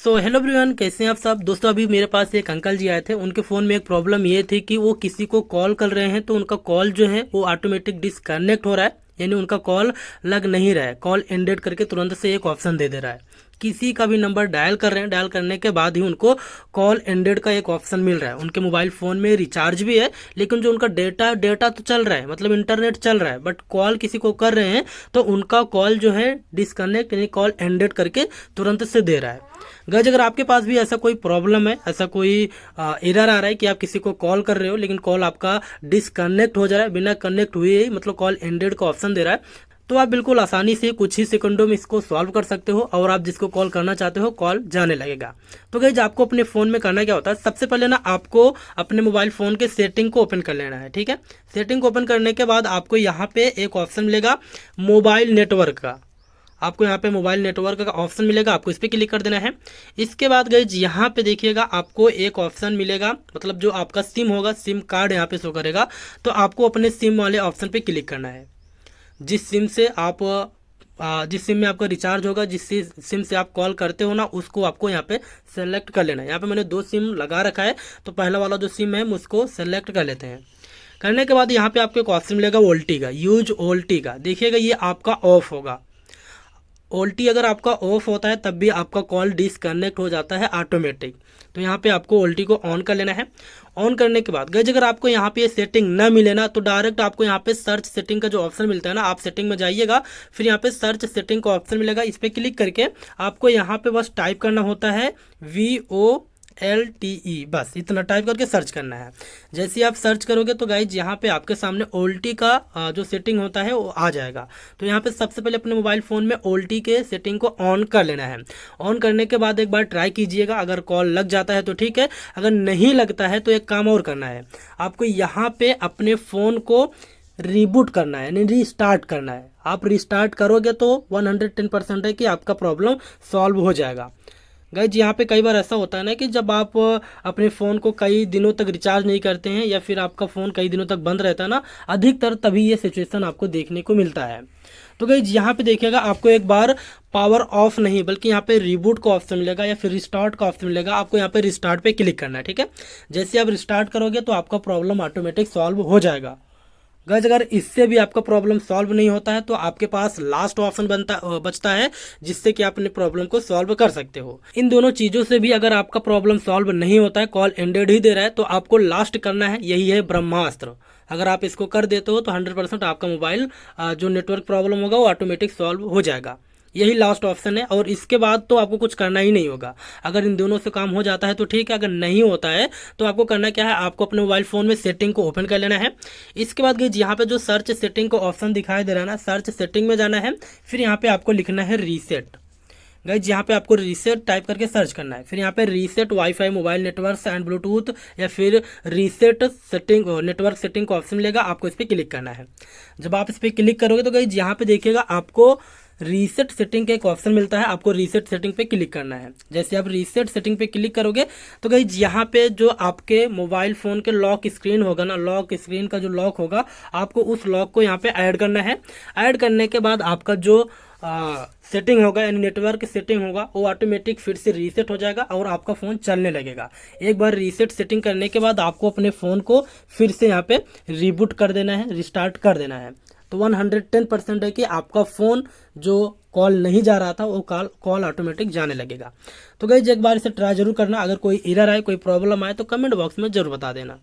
So hello everyone, कैसे हैं आप सब दोस्तों। अभी मेरे पास एक अंकल जी आए थे। उनके फ़ोन में एक प्रॉब्लम ये थी कि वो किसी को कॉल कर रहे हैं तो उनका कॉल जो है वो ऑटोमेटिक डिसकनेक्ट हो रहा है, यानी उनका कॉल लग नहीं रहा है। कॉल एंडेड करके तुरंत से एक ऑप्शन दे रहा है। किसी का भी नंबर डायल कर रहे हैं, डायल करने के बाद ही उनको कॉल एंडेड का एक ऑप्शन मिल रहा है। उनके मोबाइल फ़ोन में रिचार्ज भी है, लेकिन जो उनका डेटा तो चल रहा है, मतलब इंटरनेट चल रहा है, बट कॉल किसी को कर रहे हैं तो उनका कॉल जो है डिसकनेक्ट यानी कॉल एंडेड करके तुरंत से दे रहा है। गाइस, अगर आपके पास भी ऐसा कोई प्रॉब्लम है, ऐसा कोई एरर आ रहा है कि आप किसी को कॉल कर रहे हो लेकिन कॉल आपका डिसकनेक्ट हो जा रहा है, बिना कनेक्ट हुए ही, मतलब कॉल एंडेड का ऑप्शन दे रहा है, तो आप बिल्कुल आसानी से कुछ ही सेकंडों में इसको सॉल्व कर सकते हो और आप जिसको कॉल करना चाहते हो कॉल जाने लगेगा। तो गाइस, आपको अपने फ़ोन में करना क्या होता है, सबसे पहले ना आपको अपने मोबाइल फ़ोन के सेटिंग को ओपन कर लेना है। ठीक है, सेटिंग को ओपन करने के बाद आपको यहाँ पे एक ऑप्शन मिलेगा मोबाइल नेटवर्क का। आपको यहाँ पे मोबाइल नेटवर्क का ऑप्शन मिलेगा, आपको इस पर क्लिक कर देना है। इसके बाद गाइस, यहाँ पे देखिएगा आपको एक ऑप्शन मिलेगा, मतलब जो आपका सिम होगा, सिम कार्ड यहाँ पे शो करेगा, तो आपको अपने सिम वाले ऑप्शन पे क्लिक करना है। जिस सिम से आप जिस सिम में आपका रिचार्ज होगा, जिस सिम से आप कॉल करते हो ना, उसको आपको यहाँ पे सेलेक्ट कर लेना है। यहाँ पे मैंने 2 सिम लगा रखा है, तो पहला वाला जो सिम है उसको सेलेक्ट कर लेते हैं। करने के बाद यहाँ पे आपको एक ऑप्शन मिलेगा ओल्टी का, यूज ओल्टी का। देखिएगा ये आपका ऑफ होगा। ओल्टी अगर आपका ऑफ होता है तब भी आपका कॉल डिसकनेक्ट हो जाता है ऑटोमेटिक। तो यहाँ पे आपको ओल्टी को ऑन कर लेना है। ऑन करने के बाद गाइस, अगर आपको यहाँ पे ये सेटिंग ना मिले ना, तो डायरेक्ट आपको यहाँ पे सर्च सेटिंग का जो ऑप्शन मिलता है ना, आप सेटिंग में जाइएगा, फिर यहाँ पे सर्च सेटिंग का ऑप्शन मिलेगा, इस पर क्लिक करके आपको यहाँ पे बस टाइप करना होता है VOLTE, बस इतना टाइप करके सर्च करना है। जैसे ही आप सर्च करोगे तो गाइज यहाँ पे आपके सामने ओल्टी का जो सेटिंग होता है वो आ जाएगा। तो यहाँ पे सबसे पहले अपने मोबाइल फ़ोन में ओल्टी के सेटिंग को ऑन कर लेना है। ऑन करने के बाद एक बार ट्राई कीजिएगा, अगर कॉल लग जाता है तो ठीक है, अगर नहीं लगता है तो एक काम और करना है, आपको यहाँ पे अपने फ़ोन को रीबूट करना है, यानी रीस्टार्ट करना है। आप रीस्टार्ट करोगे तो 110% है कि आपका प्रॉब्लम सॉल्व हो जाएगा। गाइज, यहाँ पे कई बार ऐसा होता है ना कि जब आप अपने फ़ोन को कई दिनों तक रिचार्ज नहीं करते हैं या फिर आपका फ़ोन कई दिनों तक बंद रहता है ना, अधिकतर तभी ये सिचुएशन आपको देखने को मिलता है। तो गाइज, यहाँ पे देखिएगा आपको एक बार पावर ऑफ नहीं बल्कि यहाँ पे रिबूट का ऑप्शन मिलेगा या फिर रिस्टार्ट का ऑप्शन मिलेगा, आपको यहाँ पे रिस्टार्ट पे क्लिक करना है। ठीक है, जैसे आप रिस्टार्ट करोगे तो आपका प्रॉब्लम ऑटोमेटिक सॉल्व हो जाएगा। गाइस, अगर इससे भी आपका प्रॉब्लम सॉल्व नहीं होता है तो आपके पास लास्ट ऑप्शन बचता है, जिससे कि आप अपने प्रॉब्लम को सॉल्व कर सकते हो। इन दोनों चीज़ों से भी अगर आपका प्रॉब्लम सॉल्व नहीं होता है, कॉल एंडेड ही दे रहा है, तो आपको लास्ट करना है, यही है ब्रह्मास्त्र। अगर आप इसको कर देते हो तो 100% आपका मोबाइल जो नेटवर्क प्रॉब्लम होगा वो ऑटोमेटिक सॉल्व हो जाएगा। यही लास्ट ऑप्शन है और इसके बाद तो आपको कुछ करना ही नहीं होगा। अगर इन दोनों से काम हो जाता है तो ठीक है, अगर नहीं होता है तो आपको करना क्या है, आपको अपने मोबाइल फ़ोन में सेटिंग को ओपन कर लेना है। इसके बाद गाइस, यहाँ पे जो सर्च सेटिंग का ऑप्शन दिखाई दे रहा है ना, सर्च सेटिंग में जाना है, फिर यहाँ पे आपको लिखना है रीसेट। गाइज, यहाँ पे आपको रीसेट टाइप करके सर्च करना है, फिर यहाँ पे reset wifi mobile network and Bluetooth या फिर रीसेट सेटिंग नेटवर्क सेटिंग का ऑप्शन मिलेगा, आपको इस पर क्लिक करना है। जब आप इस पर क्लिक करोगे तो गाइज यहाँ पे देखिएगा आपको रीसेट सेटिंग का एक ऑप्शन मिलता है, आपको रीसेट सेटिंग पे क्लिक करना है। जैसे आप रीसेट सेटिंग पे क्लिक करोगे तो गाइज यहाँ पे जो आपके मोबाइल फ़ोन के लॉक स्क्रीन होगा ना, लॉक स्क्रीन का जो लॉक होगा, आपको उस लॉक को यहाँ पे ऐड करना है। ऐड करने के बाद आपका जो सेटिंग होगा यानी नेटवर्क सेटिंग होगा वो ऑटोमेटिक फिर से रीसेट हो जाएगा और आपका फ़ोन चलने लगेगा। एक बार रीसेट सेटिंग करने के बाद आपको अपने फ़ोन को फिर से यहाँ पे रीबूट कर देना है, रिस्टार्ट कर देना है। तो 110% है कि आपका फ़ोन जो कॉल नहीं जा रहा था वो कॉल ऑटोमेटिक जाने लगेगा। तो गाइस, एक बार इसे ट्राई जरूर करना। अगर कोई एरर आए, कोई प्रॉब्लम आए तो कमेंट बॉक्स में ज़रूर बता देना।